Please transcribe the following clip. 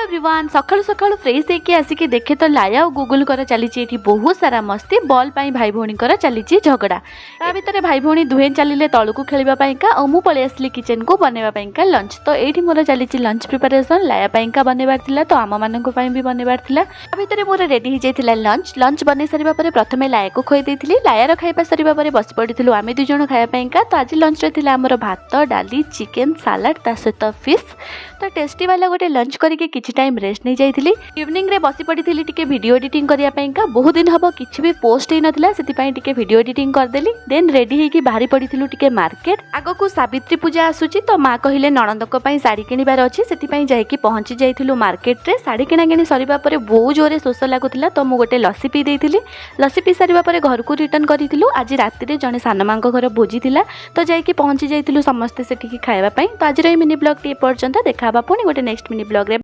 Everyone सकाळू सकाळू fresh होके आसिक देखे तो लाया और गुगुल कर चली बहुत सारा मस्ती बॉल पाई भाई भौणी कर चली झगड़ा ता भितर भाई भौणी दुहे चलिए तलू खेलवाईका और मुझे पलि आसली किचन को बनवाईका लंच तो ये मोर चली लंच प्रिपरेसन लाया बनवार तो आम मान भी बनवार भितर मोर रेडी हो जाता लंच लंच बन सारा प्रथम लाया को खुई देती लायार खाଇବା सरिबा परे बस पड़ू आम दुई जन खायापाईका तो आज लंच रे आमर भात डाली चिकेन सालाड ता सहित फिश तो टेस्टी वाला गोटे लंच करके किछि टाइम रेस्ट नहीं जाइथिली इवनिंग रे बसी पड़ी टिके वीडियो एडिटिंग करिया पाईका बहुत दिन हबो किछि भी पोस्ट ही नथिला सेति पाई टिके वीडियो एडिटिंग कर देली देन रेडी हेकी बाहरी पड़ीथिलु टिके मार्केट आगो को सावित्री पूजा आसुची तो मां कहिले नणंदक पई साड़ी किनिबार अछि सेति पाई जाईकी पहुंची जाइथिलु मार्केट रे साड़ी किना किनी सरिबा परे बहुत जोरे शोष लागुथिला तो मु गोटे लस्सी पी देइथिली लस्सी पी सारिबा परे घर को रिटर्न करिथिलु आज राति रे जने सानमांक घर भोजी थिला तो जाईकी पहुंची जाइथिलु समस्त सेठी खाइबा पई तो आज रे मिनी ब्लॉग टी पर्यंत देखा पुणी गोटे नेक्स्ट मिनी ब्लॉग रे।